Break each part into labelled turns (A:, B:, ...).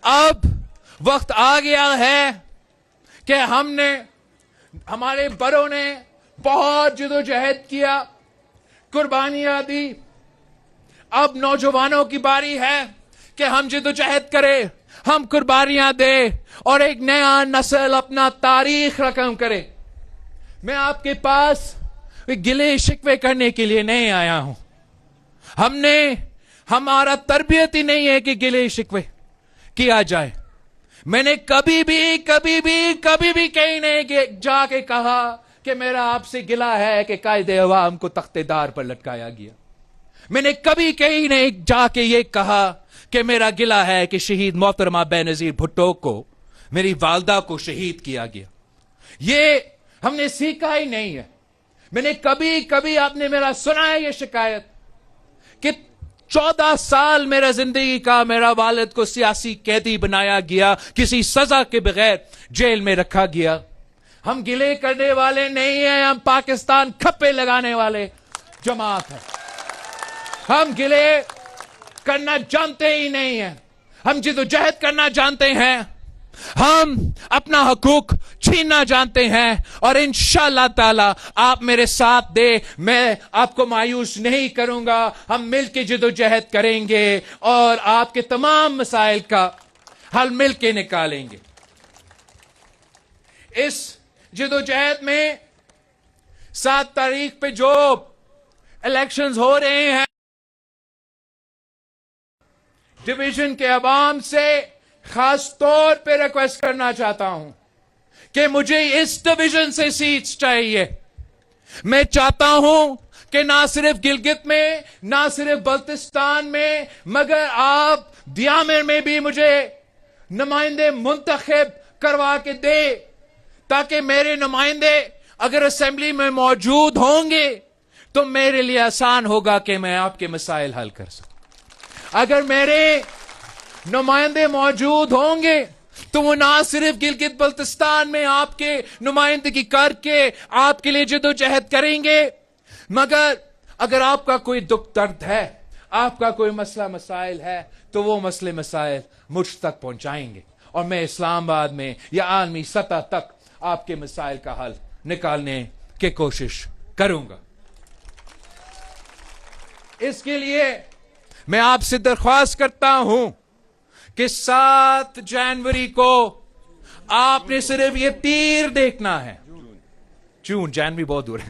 A: اب وقت آ گیا ہے کہ ہم نے ہمارے بڑوں نے بہت جدوجہد کیا, قربانیاں دی. اب نوجوانوں کی باری ہے کہ ہم جدوجہد کریں, ہم قربانیاں دیں اور ایک نیا نسل اپنا تاریخ رقم کرے. میں آپ کے پاس گلے شکوے کرنے کے لیے نہیں آیا ہوں. ہمارا تربیت ہی نہیں ہے کہ گلے شکوے کیا جائے. میں نے کبھی بھی کہیں نہیں جا کے کہا کہ میرا آپ سے گلہ ہے کہ قائد عوام کو تختے دار پر لٹکایا گیا. میں نے کبھی کہیں نہیں جا کے یہ کہا کہ میرا گلہ ہے کہ شہید محترمہ بے نظیر بھٹو کو, میری والدہ کو شہید کیا گیا. یہ ہم نے سیکھا ہی نہیں ہے. میں نے کبھی آپ نے میرا سنا ہے یہ شکایت کہ 14 سال میرا زندگی کا میرا والد کو سیاسی قیدی بنایا گیا, کسی سزا کے بغیر جیل میں رکھا گیا. ہم گلے کرنے والے نہیں ہیں, ہم پاکستان کھپے لگانے والے جماعت ہیں. ہم گلے کرنا جانتے ہی نہیں ہیں, ہم جدوجہد کرنا جانتے ہیں, ہم اپنا حقوق چھیننا جانتے ہیں. اور انشاءاللہ تعالی آپ میرے ساتھ دے, میں آپ کو مایوس نہیں کروں گا. ہم مل کے جدوجہد کریں گے اور آپ کے تمام مسائل کا حل مل کے نکالیں گے. اس جدوجہد میں 7 تاریخ پہ جو الیکشنز ہو رہے ہیں, ڈویژن کے عوام سے خاص طور پہ ریکویسٹ کرنا چاہتا ہوں کہ مجھے اس ڈویژن سے سیٹس چاہیے. میں چاہتا ہوں کہ نہ صرف گلگت میں, نہ صرف بلتستان میں, مگر آپ دیامر میں بھی مجھے نمائندے منتخب کروا کے دے, تاکہ میرے نمائندے اگر اسمبلی میں موجود ہوں گے تو میرے لیے آسان ہوگا کہ میں آپ کے مسائل حل کر سکوں. اگر میرے نمائندے موجود ہوں گے تو وہ نہ صرف گلگت بلتستان میں آپ کے نمائندگی کر کے آپ کے لیے جدوجہد کریں گے, مگر اگر آپ کا کوئی دکھ درد ہے, آپ کا کوئی مسئلہ مسائل ہے, تو وہ مسئلے مسائل مجھ تک پہنچائیں گے اور میں اسلام آباد میں یا عالمی سطح تک آپ کے مسائل کا حل نکالنے کی کوشش کروں گا. اس کے لیے میں آپ سے درخواست کرتا ہوں کہ 7 جنوری کو آپ نے صرف یہ تیر دیکھنا ہے. جنوری بہت دور ہے.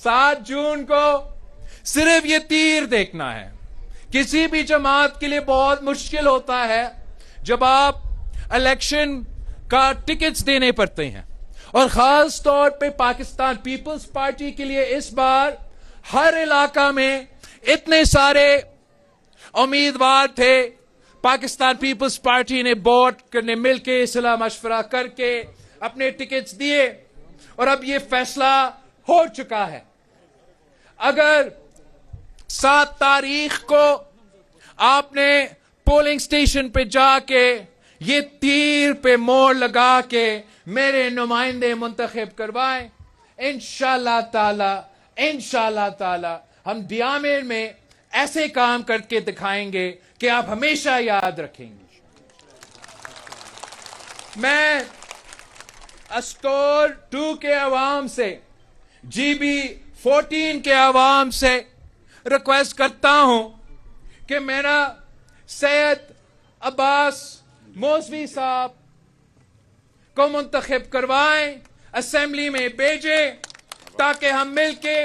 A: 7 جون کو صرف یہ تیر دیکھنا ہے. کسی بھی جماعت کے لیے بہت مشکل ہوتا ہے جب آپ الیکشن کا ٹکٹس دینے پڑتے ہیں, اور خاص طور پہ پاکستان پیپلز پارٹی کے لیے اس بار ہر علاقہ میں اتنے سارے امیدوار تھے. پاکستان پیپلز پارٹی نے بورڈ کرنے مل کے صلاح مشورہ کر کے اپنے ٹکٹس دیے, اور اب یہ فیصلہ ہو چکا ہے. اگر 7 تاریخ کو آپ نے پولنگ سٹیشن پہ جا کے یہ تیر پہ موڑ لگا کے میرے نمائندے منتخب کروائیں, انشاءاللہ تعالی ہم دیامر میں ایسے کام کر کے دکھائیں گے کہ آپ ہمیشہ یاد رکھیں گے. میں اسٹور 2 کے عوام سے, GB 14 کے عوام سے ریکویسٹ کرتا ہوں کہ میرا سید عباس موسوی صاحب کو منتخب کروائیں, اسمبلی میں بھیجیں, تاکہ ہم مل کے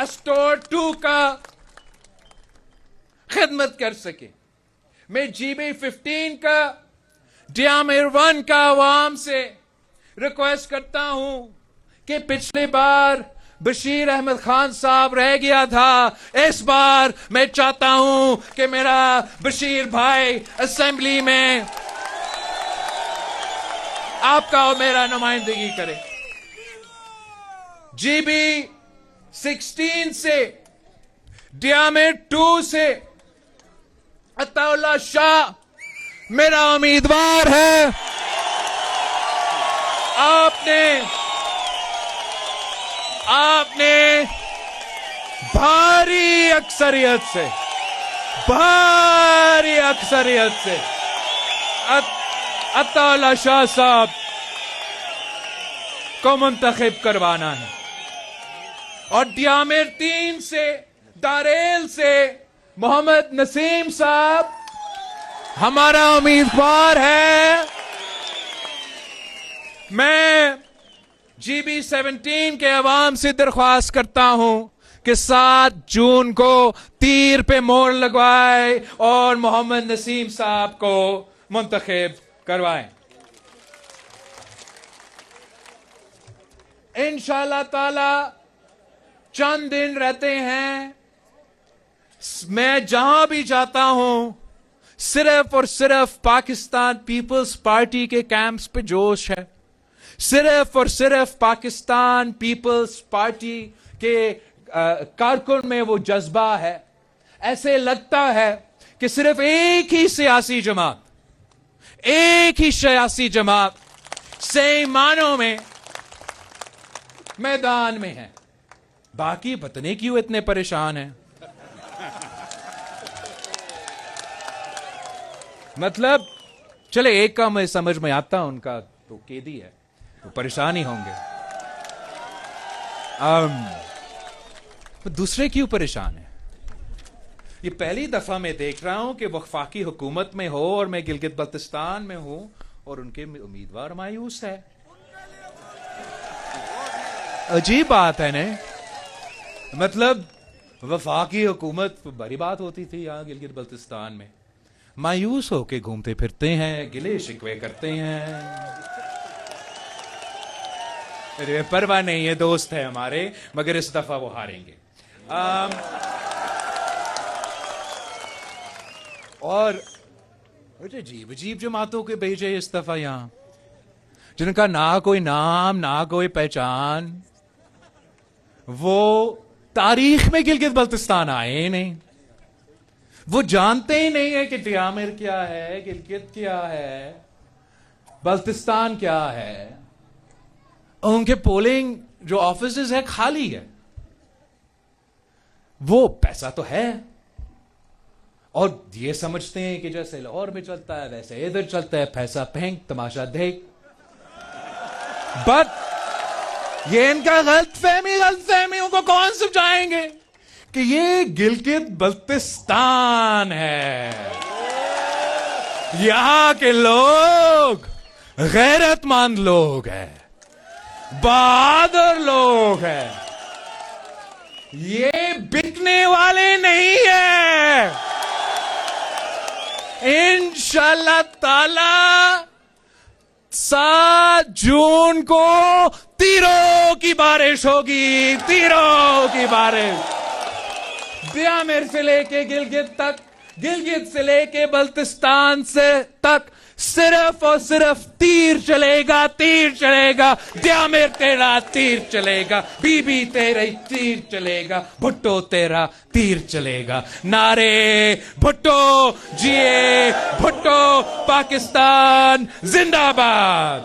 A: اسٹور 2 کا خدمت کر سکیں. میں GB 15 کا, دیامر 1 کا عوام سے ریکویسٹ کرتا ہوں کہ پچھلے بار بشیر احمد خان صاحب رہ گیا تھا, اس بار میں چاہتا ہوں کہ میرا بشیر بھائی اسمبلی میں آپ کا اور میرا نمائندگی کرے. GB 16 سے, دیامر 2 سے عطا اللہ شاہ میرا امیدوار ہے. آپ نے بھاری اکثریت سے بھاری اکثریت سے عطا اللہ شاہ صاحب کو منتخب کروانا ہے. اور ڈیامر 3 سے داریل سے محمد نسیم صاحب ہمارا امیدوار ہے. میں جی بی 17 کے عوام سے درخواست کرتا ہوں کہ 7 جون کو تیر پہ مہر لگوائے اور محمد نسیم صاحب کو منتخب کروائیں. انشاءاللہ تعالی چند دن رہتے ہیں. میں جہاں بھی جاتا ہوں صرف اور صرف پاکستان پیپلز پارٹی کے کیمپس پہ جوش ہے. صرف اور صرف پاکستان پیپلز پارٹی کے کارکن میں وہ جذبہ ہے. ایسے لگتا ہے کہ صرف ایک ہی سیاسی جماعت صحیح معنوں میں میدان میں ہے. باقی پتہ نہیں کیوں اتنے پریشان ہیں. مطلب چلے ایک کا میں سمجھ میں آتا ان کا تو قیدی ہے, وہ پریشان ہی ہوں گے. دوسرے کیوں پریشان ہیں؟ یہ پہلی دفعہ میں دیکھ رہا ہوں کہ وفاقی حکومت میں ہو اور میں گلگت بلتستان میں ہوں اور ان کے امیدوار مایوس ہے. عجیب بات ہے نا. مطلب وفاقی حکومت بڑی بات ہوتی تھی یہاں گلگت بلتستان میں, مایوس ہو کے گھومتے پھرتے ہیں, گلے شکوے کرتے ہیں. پرواہ نہیں ہے, دوست ہے ہمارے, مگر اس دفعہ وہ ہاریں گے. اور عجیب جماعتوں کے بھیجے اس دفعہ یہاں, جن کا نہ کوئی نام نہ کوئی پہچان. وہ تاریخ میں گلگت بلتستان آئے ہی نہیں, وہ جانتے ہی نہیں ہے کہ ڈیامر کیا ہے, گلگت کیا ہے, بلتستان کیا ہے. ان کے پولنگ جو آفیسز ہے خالی ہے. وہ پیسہ تو ہے اور یہ سمجھتے ہیں کہ جیسے لاہور میں چلتا ہے ویسے ادھر چلتا ہے, پیسہ پھینک تماشا دیکھ. بٹ یہ ان کا غلط فہمیوں کو کون سمجھائیں گے کہ یہ گلگت بلتستان ہے. یہاں کے لوگ غیرت مند لوگ ہیں, بہادر لوگ ہیں, یہ بکنے والے نہیں ہیں. انشاءاللہ تعالی 7 جون کو تیروں کی بارش ہوگی, تیروں کی بارش. ڈیامر سے لے کے گلگت تک, گلگت سے لے کے بلتستان سے تک صرف اور صرف تیر چلے گا, تیر چلے گا. ڈیامر تیرا تیر چلے گا, بی بی تیرا تیر چلے گا, بھٹو تیرا تیر چلے گا. نعرے بھٹو جیے, بھٹو پاکستان زندہ باد.